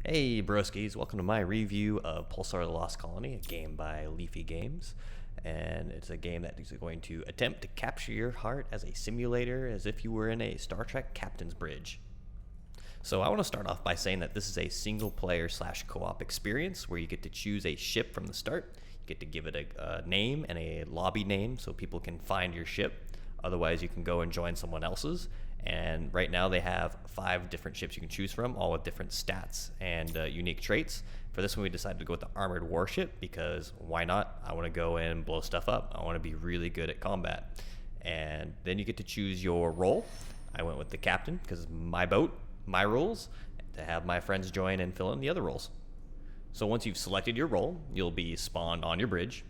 Hey broskies, welcome to my review of PULSAR: The Lost Colony, a game by Leafy Games. And it's a game that is going to attempt to capture your heart as a simulator as if you were in a Star Trek captain's bridge. So I want to start off by saying that this is a single player / co-op experience where you get to choose a ship from the start. You get to give it a name and a lobby name so people can find your ship. Otherwise you can go and join someone else's. And right now they have 5 different ships you can choose from, all with different stats and unique traits. For this one we decided to go with the armored warship because why not? I want to go in and blow stuff up. I want to be really good at combat. And then you get to choose your role. I went with the captain because it's my boat, my rules, to have my friends join and fill in the other roles. So once you've selected your role, you'll be spawned on your bridge,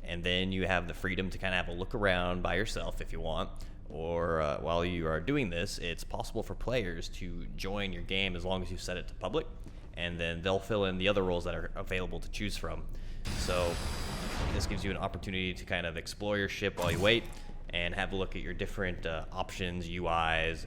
and then you have the freedom to kind of have a look around by yourself if you want. Or while you are doing this, it's possible for players to join your game as long as you set it to public, and then they'll fill in the other roles that are available to choose from. So this gives you an opportunity to kind of explore your ship while you wait and have a look at your different options, UIs,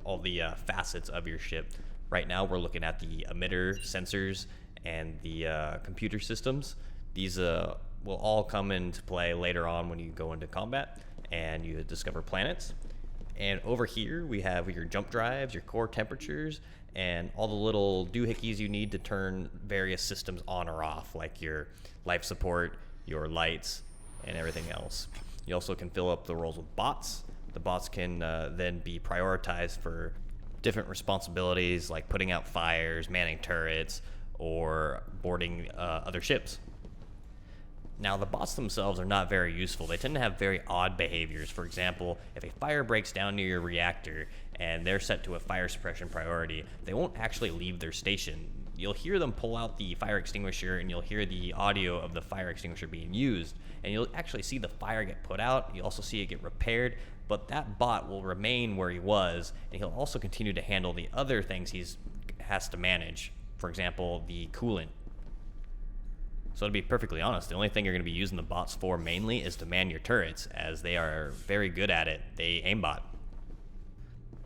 all the facets of your ship. Right now we're looking at the emitter sensors and the computer systems. These will all come into play later on when you go into combat and you discover planets. And over here we have your jump drives, your core temperatures, and all the little doohickeys you need to turn various systems on or off, like your life support, your lights, and everything else. You also can fill up the roles with bots. The bots can then be prioritized for different responsibilities like putting out fires, manning turrets, or boarding other ships. Now, the bots themselves are not very useful. They tend to have very odd behaviors. For example, if a fire breaks down near your reactor and they're set to a fire suppression priority, they won't actually leave their station. You'll hear them pull out the fire extinguisher and you'll hear the audio of the fire extinguisher being used, and you'll actually see the fire get put out. You'll also see it get repaired, but that bot will remain where he was, and he'll also continue to handle the other things he has to manage. For example, the coolant. So to be perfectly honest, the only thing you're going to be using the bots for mainly is to man your turrets, as they are very good at it. They aimbot.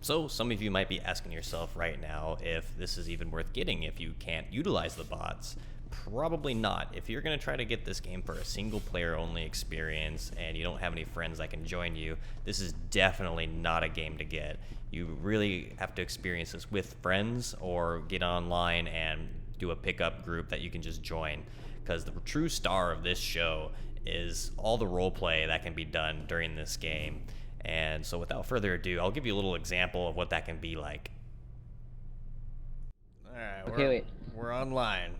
So some of you might be asking yourself right now if this is even worth getting if you can't utilize the bots. Probably not. If you're going to try to get this game for a single player only experience and you don't have any friends that can join you, this is definitely not a game to get. You really have to experience this with friends or get online and do a pickup group that you can just join. Because the true star of this show is all the role play that can be done during this game. And so without further ado, I'll give you a little example of what that can be like. Alright, we're online.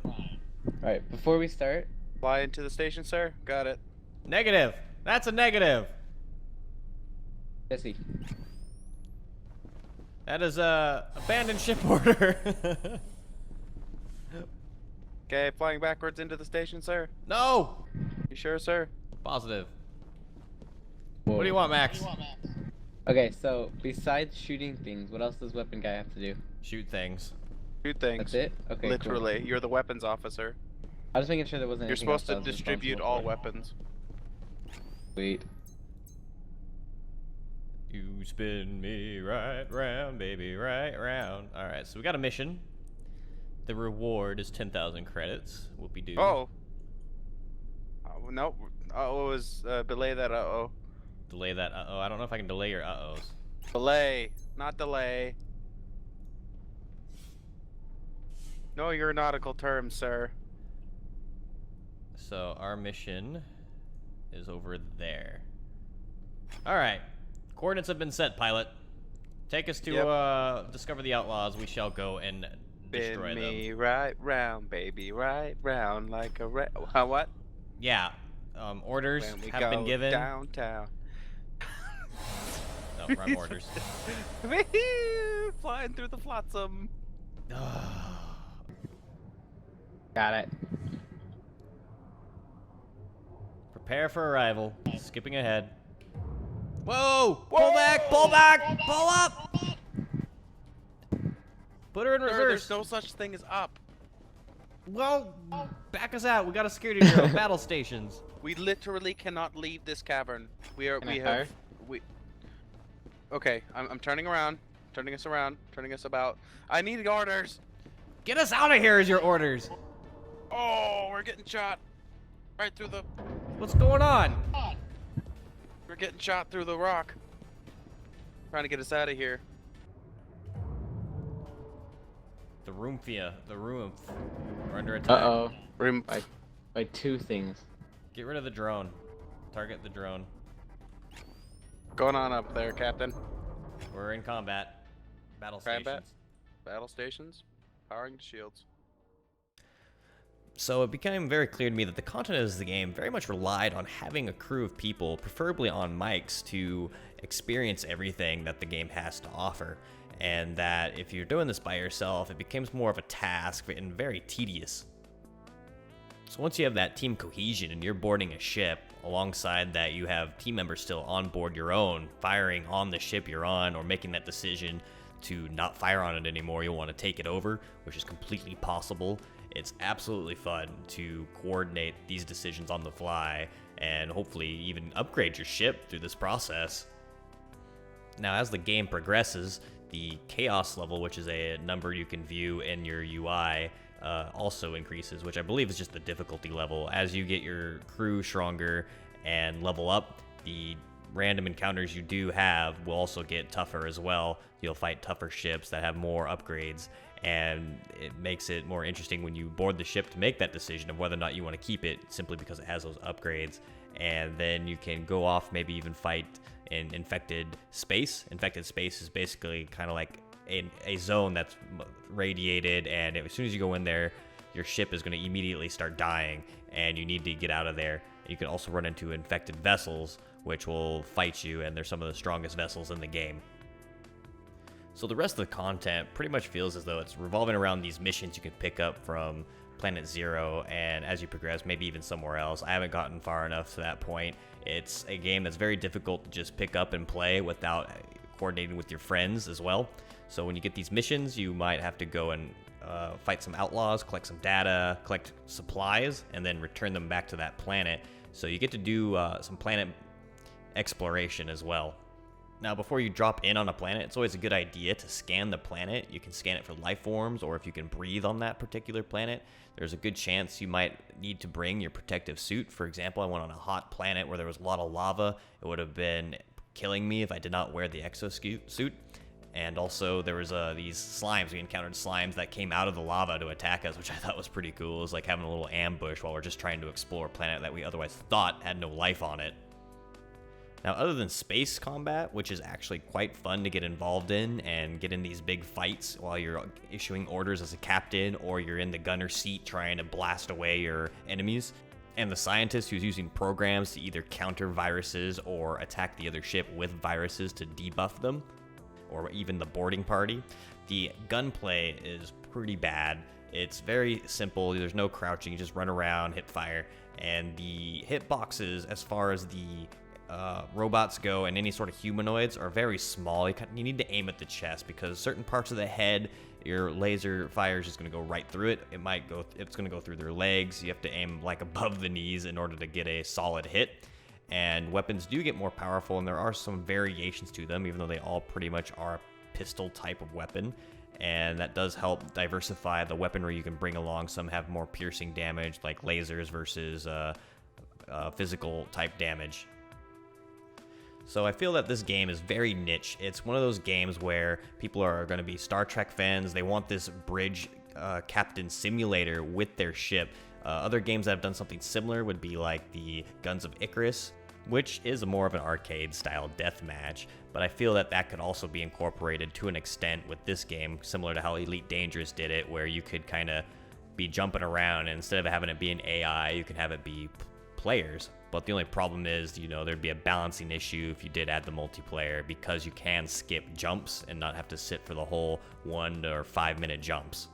Alright, before we start, Fly into the station, sir. Got it. Negative! That's a negative! Jesse. That is a abandoned ship order. Okay, flying backwards into the station, sir. No! You sure, sir? Positive. Whoa. What do you want, Max? Okay, so besides shooting things, what else does weapon guy have to do? Shoot things. Shoot things. That's it? Okay, Literally, cool. you're the weapons officer. I was making sure there wasn't You're anything else supposed to I was distribute responsible all for. weapons. Sweet. You spin me right round, baby, right round. Alright, so we got a mission. The reward is 10,000 credits. Whoopie-doo. Oh. No. Uh-oh is, belay that uh-oh. Delay that uh-oh. I don't know if I can delay your uh-ohs. Belay, not delay. No, your nautical terms, sir. So our mission is over there. Alright. Coordinates have been set, pilot. Take us to discover the outlaws. We shall go and destroy Spin me them. right round, baby, right round like a what? Yeah. Orders When we have go been given. downtown. No, wrong orders. Flying through the flotsam. Got it. Prepare for arrival. Skipping ahead. Whoa! Pull back! Pull back! Pull up! Put her in Sir, reverse. there's no such thing as up. Well, back us out. We got a security bureau. Battle stations. We literally cannot leave this cavern. Can I Okay, I'm turning around, turning us around, turning us about. I need orders. Get us out of here is your orders. Oh, we're getting shot. Right through the... What's going on? We're getting shot through the rock. Trying to get us out of here. The Roomfia, the room. We're under attack. Uh-oh. Room... By two things. Get rid of the drone. Target the drone. Going on up there, Captain. We're in combat. Battle Combat? stations. Battle stations. Powering the shields. So it became very clear to me that the content of the game very much relied on having a crew of people, preferably on mics, to experience everything that the game has to offer. And that if you're doing this by yourself, it becomes more of a task and very tedious. So once you have that team cohesion and you're boarding a ship, alongside that you have team members still on board your own, firing on the ship you're on, or making that decision to not fire on it anymore, you'll want to take it over, which is completely possible. It's absolutely fun to coordinate these decisions on the fly and hopefully even upgrade your ship through this process. Now, as the game progresses, the chaos level, which is a number you can view in your UI, also increases, which I believe is just the difficulty level. As you get your crew stronger and level up, the random encounters you do have will also get tougher as well. You'll fight tougher ships that have more upgrades, and it makes it more interesting when you board the ship to make that decision of whether or not you want to keep it simply because it has those upgrades. And then you can go off, maybe even fight in infected space. Infected space is basically kind of like a zone that's radiated, and as soon as you go in there, your ship is going to immediately start dying, and you need to get out of there. You can also run into infected vessels, which will fight you, and they're some of the strongest vessels in the game. So the rest of the content pretty much feels as though it's revolving around these missions you can pick up from Planet Zero, and as you progress, maybe even somewhere else. I haven't gotten far enough to that point. It's a game that's very difficult to just pick up and play without coordinating with your friends as well. So when you get these missions, you might have to go and fight some outlaws, collect some data, collect supplies, and then return them back to that planet. So you get to do some planet exploration as well. Now, before you drop in on a planet, it's always a good idea to scan the planet. You can scan it for life forms, or if you can breathe on that particular planet, there's a good chance you might need to bring your protective suit. For example, I went on a hot planet where there was a lot of lava. It would have been killing me if I did not wear the exosuit. And also, there was these slimes. We encountered slimes that came out of the lava to attack us, which I thought was pretty cool. It was like having a little ambush while we're just trying to explore a planet that we otherwise thought had no life on it. Now, other than space combat, which is actually quite fun to get involved in and get in these big fights while you're issuing orders as a captain, or you're in the gunner seat trying to blast away your enemies, and the scientist who's using programs to either counter viruses or attack the other ship with viruses to debuff them, or even the boarding party. The gunplay is pretty bad. It's very simple. There's no crouching. You just run around, hit fire. And the hitboxes, as far as the robots go and any sort of humanoids, are very small. You need to aim at the chest, because certain parts of the head, your laser fire is just going to go right through it. It's going to go through their legs. You have to aim like above the knees in order to get a solid hit. And weapons do get more powerful, and there are some variations to them, even though they all pretty much are a pistol type of weapon. And that does help diversify the weaponry you can bring along. Some have more piercing damage, like lasers, versus physical type damage. So I feel that this game is very niche. It's one of those games where people are going to be Star Trek fans. They want this bridge captain simulator with their ship. Other games that have done something similar would be like the Guns of Icarus, which is more of an arcade-style deathmatch, but I feel that that could also be incorporated to an extent with this game, similar to how Elite Dangerous did it, where you could kind of be jumping around, and instead of having it be an AI, you can have it be players. But the only problem is, there'd be a balancing issue if you did add the multiplayer, because you can skip jumps and not have to sit for the whole 1 or 5 minute jumps.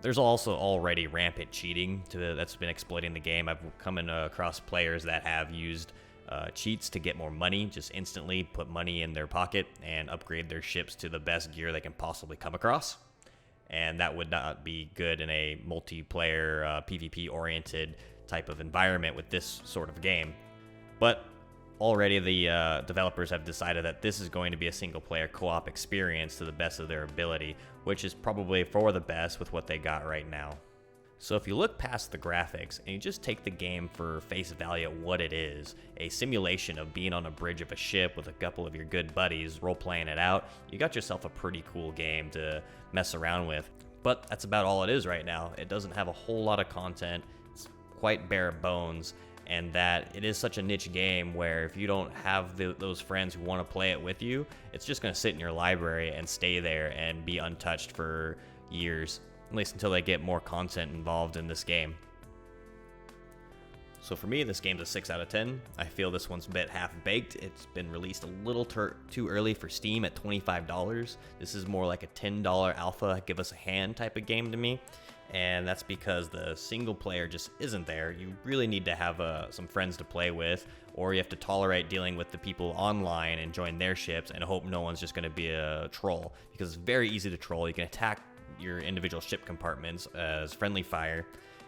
There's also already rampant cheating that's been exploiting the game. I've come across players that have used cheats to get more money, just instantly put money in their pocket and upgrade their ships to the best gear they can possibly come across. And that would not be good in a multiplayer, PvP-oriented type of environment with this sort of game. But already the developers have decided that this is going to be a single-player co-op experience to the best of their ability, which is probably for the best with what they got right now. So if you look past the graphics and you just take the game for face value at what it is, a simulation of being on a bridge of a ship with a couple of your good buddies role-playing it out, you got yourself a pretty cool game to mess around with. But that's about all it is right now. It doesn't have a whole lot of content, it's quite bare bones, and that it is such a niche game where if you don't have those friends who want to play it with you, it's just going to sit in your library and stay there and be untouched for years. At least until they get more content involved in this game. So for me, this game's a 6 out of 10. I feel this one's a bit half-baked. It's been released a little too early for Steam at $25. This is more like a $10 alpha, give us a hand type of game to me. And that's because the single player just isn't there. You really need to have some friends to play with, or you have to tolerate dealing with the people online and join their ships and hope no one's just going to be a troll. Because it's very easy to troll. You can attack your individual ship compartments as friendly fire,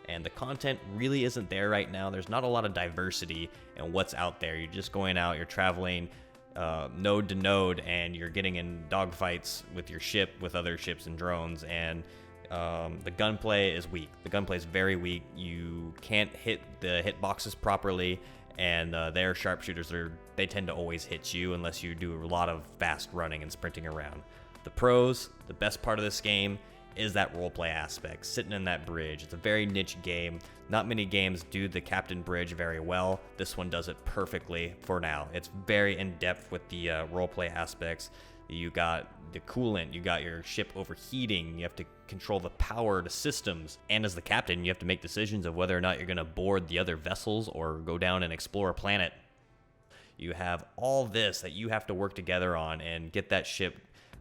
and the content really isn't there right now. There's not a lot of diversity in what's out there. You're just going out, you're traveling node to node, and you're getting in dogfights with your ship with other ships and drones, and the gunplay is weak. The gunplay is very weak. You can't hit the hitboxes properly, and their sharpshooters, they tend to always hit you unless you do a lot of fast running and sprinting around. The pros, the best part of this game, is that roleplay aspect, sitting in that bridge. It's a very niche game. Not many games do the captain bridge very well. This one does it perfectly for now. It's very in-depth with the roleplay aspects. You got the coolant, you got your ship overheating, you have to control the power to systems, and as the captain, you have to make decisions of whether or not you're going to board the other vessels or go down and explore a planet. You have all this that you have to work together on and get that ship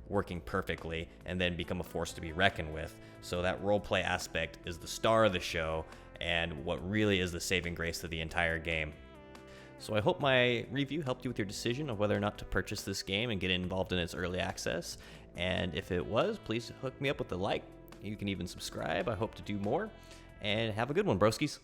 working perfectly, and then become a force to be reckoned with. So that roleplay aspect is the star of the show, and what really is the saving grace of the entire game. So I hope my review helped you with your decision of whether or not to purchase this game and get involved in its early access. And if it was, please hook me up with a like. You can even subscribe. I hope to do more. And have a good one, broskies.